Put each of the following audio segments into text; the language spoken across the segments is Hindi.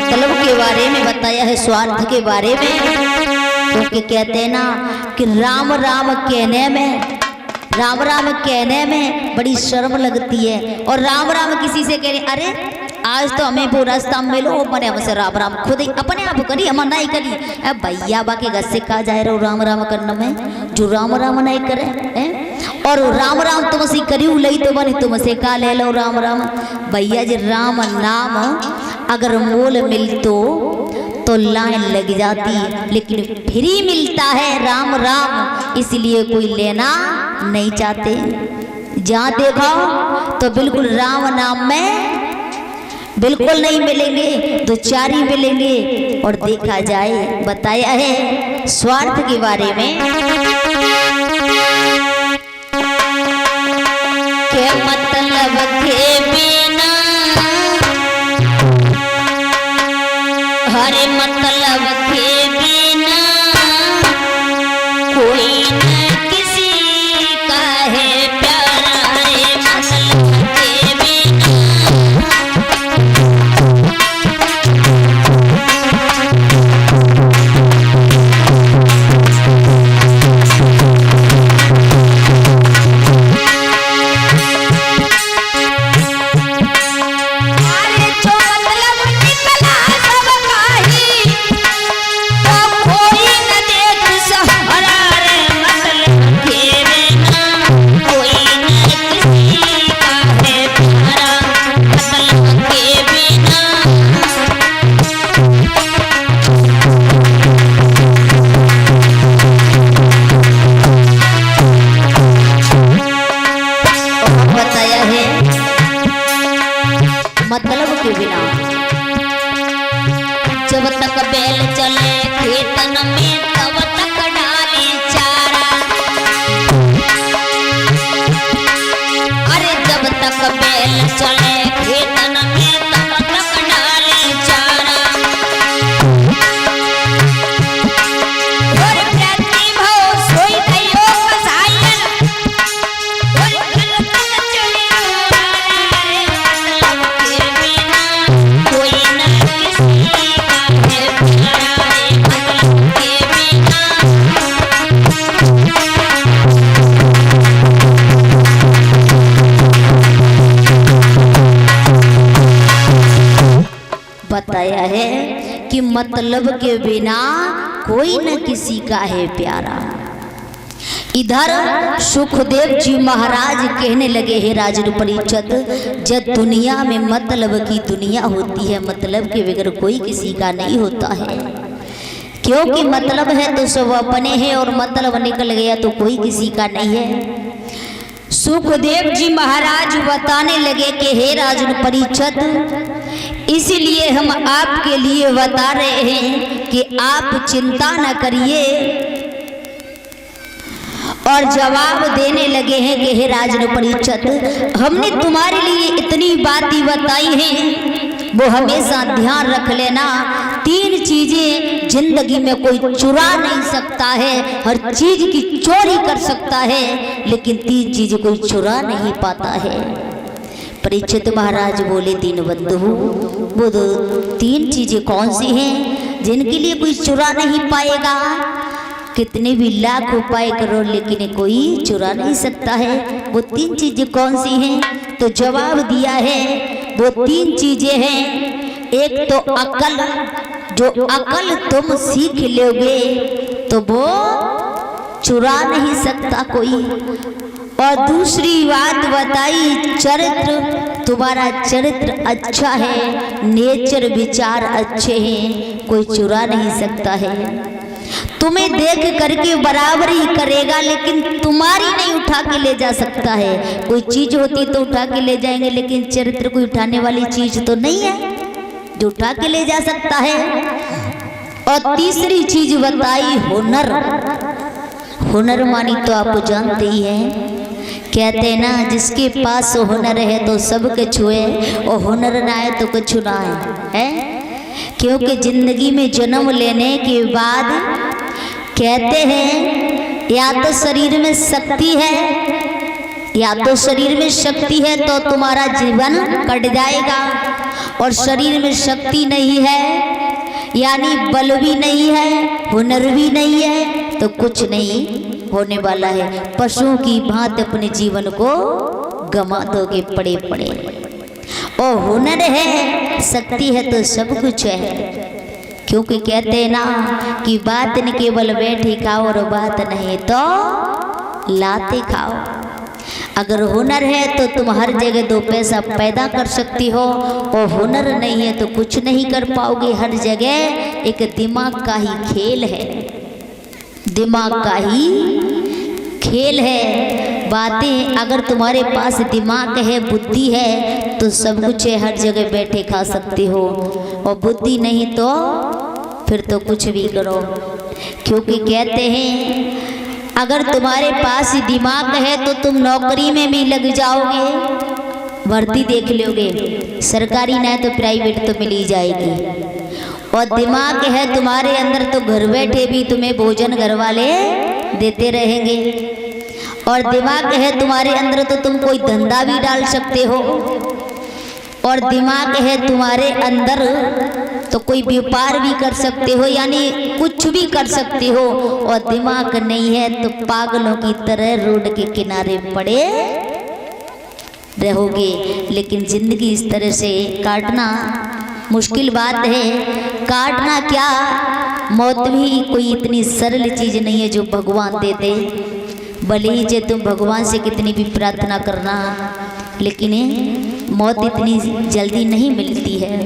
मतलब के बारे में बताया है, स्वार्थ के बारे में। क्योंकि कहते हैं ना कि राम राम कहने में बड़ी शर्म लगती है। और राम राम किसी से कह रहे अरे आज तो हमें वो रास्ता मिलो अपने हमसे राम राम खुद ही अपने आप करी हम नहीं करी। अब भैया बाकी घर से कहा जाए रहो राम राम करने में, जो राम राम नहीं करे है? और राम राम तुमसे करी लई तो बनी तुमसे का ले लो राम राम। भैया जी राम नाम अगर मोल मिलतो तो लाइन लग जाती, लेकिन फ्री मिलता है राम राम, इसलिए कोई लेना नहीं चाहते। जहाँ देखो तो बिल्कुल राम नाम में बिल्कुल नहीं मिलेंगे, दो चार ही मिलेंगे। और देखा जाए बताया है स्वार्थ के बारे में के मतलब के बिना हरे मतलब के बिना कोई न किसी का है प्यारा। रे मतलब के बिना मतलब के बिना जब तक बैल चले खेतन में तब तक डाली चारा। अरे जब तक बैल चले खेतन में तब तक डाली चारा। और प्रतिभा सोई दयो कसायन और गलत चले बताया है कि मतलब के बिना कोई न किसी का है प्यारा। इधर सुखदेव जी महाराज कहने लगे हे राजन परीक्षित, जब दुनिया में मतलब की दुनिया होती है, मतलब के बगैर कोई किसी का नहीं होता है। क्योंकि मतलब है तो सब अपने हैं और मतलब निकल गया तो कोई किसी का नहीं है। सुखदेव जी महाराज बताने लगे कि हे राजन परीक्षित, इसलिए हम आपके लिए बता रहे हैं कि आप चिंता न करिए। और जवाब देने लगे हैं कि हे राजन परीक्षित, हमने तुम्हारे लिए इतनी बातें बताई हैं, वो हमेशा ध्यान रख लेना। 3 चीजें जिंदगी में कोई चुरा नहीं सकता है, हर चीज की चोरी कर सकता है, लेकिन 3 चीजें कोई चुरा नहीं पाता है। परीक्षित महाराज बोले दीन बंधु, वो 3 चीजें कौन सी हैं जिनके लिए कोई चुरा नहीं पाएगा? कितने भी लाख उपाय करो लेकिन कोई चुरा नहीं सकता है। वो 3 चीजें कौन सी हैं? तो जवाब दिया है वो 3 चीजें हैं। एक तो अकल, जो अकल तुम सीख लोगे तो वो चुरा नहीं सकता कोई। और दूसरी बात बताई चरित्र, तुम्हारा चरित्र अच्छा है, नेचर विचार अच्छे हैं, कोई चुरा नहीं सकता है। तुम्हें देख करके बराबरी करेगा लेकिन तुम्हारी नहीं उठा के ले जा सकता है। कोई चीज होती तो उठा के ले जाएंगे, लेकिन चरित्र को उठाने वाली चीज तो नहीं है जो उठा के ले जा सकता है। और तीसरी चीज बताई हुनर। हुनर मानी तो आप जानते ही हैं, कहते हैं ना जिसके पास हुनर है तो सबके छुए और हुनर ना है तो कुछ ना है। क्योंकि जिंदगी में जन्म लेने के बाद कहते हैं या तो शरीर में शक्ति है या तो शरीर में शक्ति है तो तुम्हारा जीवन कट जाएगा, और शरीर में शक्ति नहीं है यानी बल भी नहीं है, हुनर भी नहीं है, तो कुछ नहीं होने वाला है। पशुओं की भांति अपने जीवन को गमा दोगे पड़े पड़े। और हुनर है, शक्ति है तो सब कुछ है, क्योंकि कहते हैं ना कि बात न केवल बैठी खाओ और बात नहीं तो लाते खाओ। अगर हुनर है तो तुम हर जगह दो पैसा पैदा कर सकती हो, और हुनर नहीं है तो कुछ नहीं कर पाओगे। हर जगह एक दिमाग का ही खेल है, दिमाग का ही खेल है। बातें अगर तुम्हारे पास दिमाग है, बुद्धि है, तो सब कुछ है, हर जगह बैठे खा सकते हो। और बुद्धि नहीं तो फिर तो कुछ भी करो, क्योंकि कहते हैं अगर तुम्हारे पास दिमाग है तो तुम नौकरी में भी लग जाओगे, भर्ती देख लोगे, सरकारी ना तो प्राइवेट तो मिल ही जाएगी। और दिमाग है तुम्हारे अंदर तो घर बैठे भी तुम्हें भोजन घर वाले देते रहेंगे। और दिमाग है तुम्हारे अंदर तो तुम कोई धंधा भी डाल सकते हो। और दिमाग है तुम्हारे अंदर तो कोई व्यापार भी कर सकते हो, यानी कुछ भी कर सकते हो। और दिमाग नहीं है तो पागलों की तरह रोड के किनारे पड़े रहोगे। लेकिन जिंदगी इस तरह से काटना मुश्किल बात है। काटना क्या, मौत भी कोई इतनी सरल चीज नहीं है जो भगवान दे दे। भले ही जे तुम भगवान से कितनी भी प्रार्थना करना, लेकिन मौत इतनी जल्दी नहीं मिलती है।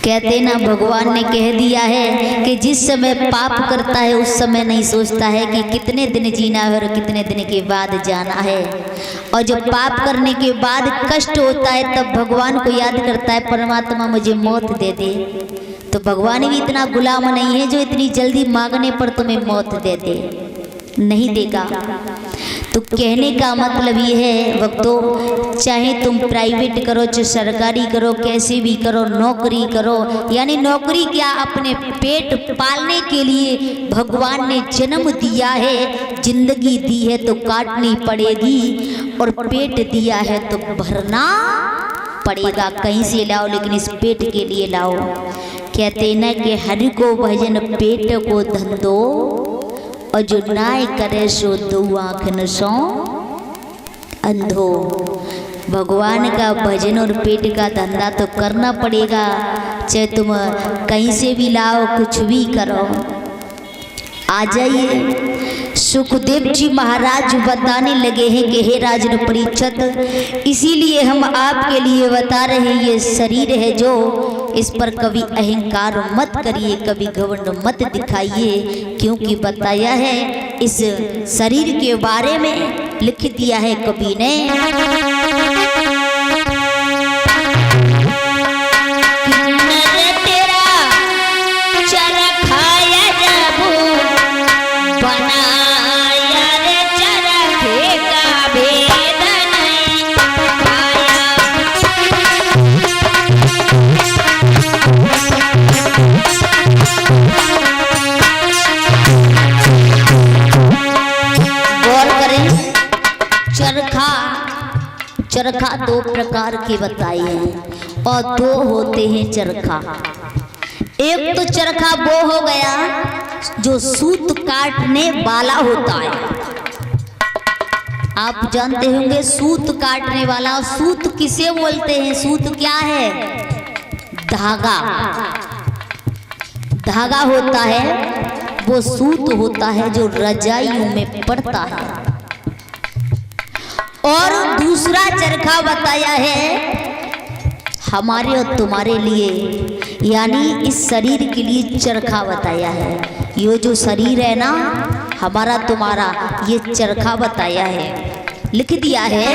कहते ना भगवान ने कह दिया है कि जिस समय पाप करता है उस समय नहीं सोचता है कि कितने दिन जीना है और कितने दिन के बाद जाना है। और जब पाप करने के बाद कष्ट होता है तब भगवान को याद करता है, परमात्मा मुझे मौत दे दे। तो भगवान भी इतना गुलाम नहीं है जो इतनी जल्दी मांगने पर तुम्हें मौत दे दे, नहीं देगा। तो कहने का मतलब ये है भक्तों, चाहे तुम प्राइवेट करो चाहे सरकारी करो, कैसे भी करो, नौकरी करो, यानी नौकरी क्या, अपने पेट पालने के लिए भगवान ने जन्म दिया है, जिंदगी दी है तो काटनी पड़ेगी। और पेट दिया है तो भरना पड़ेगा, कहीं से लाओ लेकिन इस पेट के लिए लाओ। कहते न कि हरि को भजन पेट को धंधो, और जो नाय करे सो दो आँखन सो अंधो। भगवान का भजन और पेट का धंधा तो करना पड़ेगा, चाहे तुम कहीं से भी लाओ, कुछ भी करो। आ जाइए। सुखदेव जी महाराज बताने लगे हैं कि हे राजन परीक्षित, इसीलिए हम आपके लिए बता रहे हैं, ये शरीर है जो, इस पर कभी अहंकार मत करिए, कभी घमंड मत दिखाइए, क्योंकि बताया है इस शरीर के बारे में, लिख दिया है कवि ने। चरखा दो प्रकार के बताए हैं, और दो होते हैं चरखा। एक तो चरखा वो हो गया जो सूत काटने वाला होता है। आप जानते होंगे सूत काटने वाला। सूत किसे बोलते हैं? सूत क्या है? धागा। धागा होता है, वो सूत होता है जो रजाइयों में पड़ता है। और दूसरा चरखा बताया है हमारे और तुम्हारे लिए, यानी इस शरीर के लिए चरखा बताया है। ये जो शरीर है ना हमारा तुम्हारा, ये चरखा बताया है, लिख दिया है।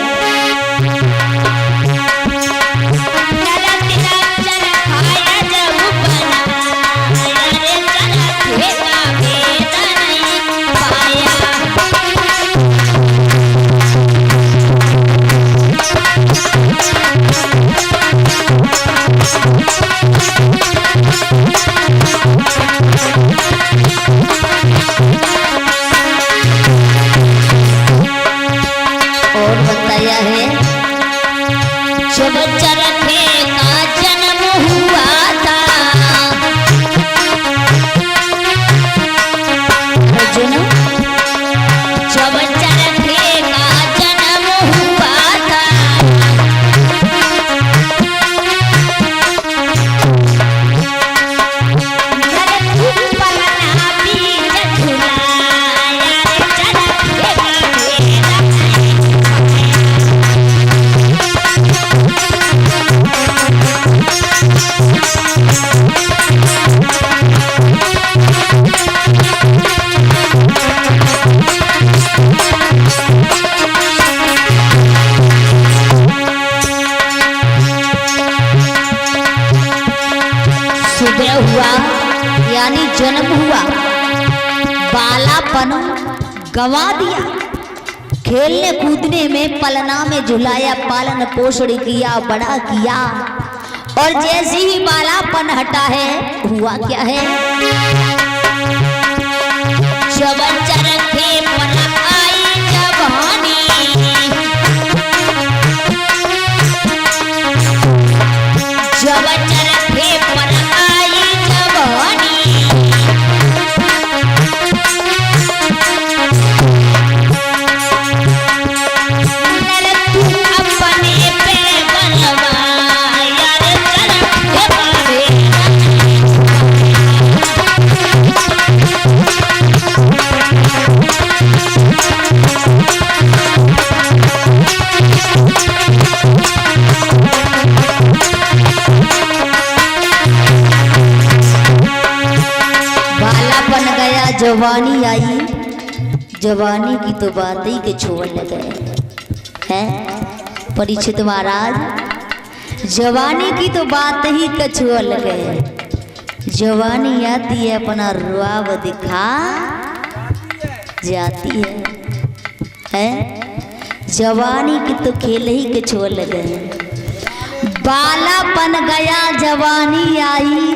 हुआ यानी जन्म हुआ, बालापन गवा दिया। खेलने कूदने में पलना में झुलाया, पालन पोषण किया, बड़ा किया, और जैसे ही बालापन हटा है हुआ क्या है, जब चरखे पर आई जवानी, जब चरखे पर आई जवानी, जवानी आई, जवानी की तो बात ही के छोड़ लगे हैं परीक्षित महाराज, जवानी की तो बात ही के छोड़ लगे। जवानी आती है अपना रुआब दिखा जाती है जवानी की तो खेल ही के छोड़ लगे। बालापन गया जवानी आई,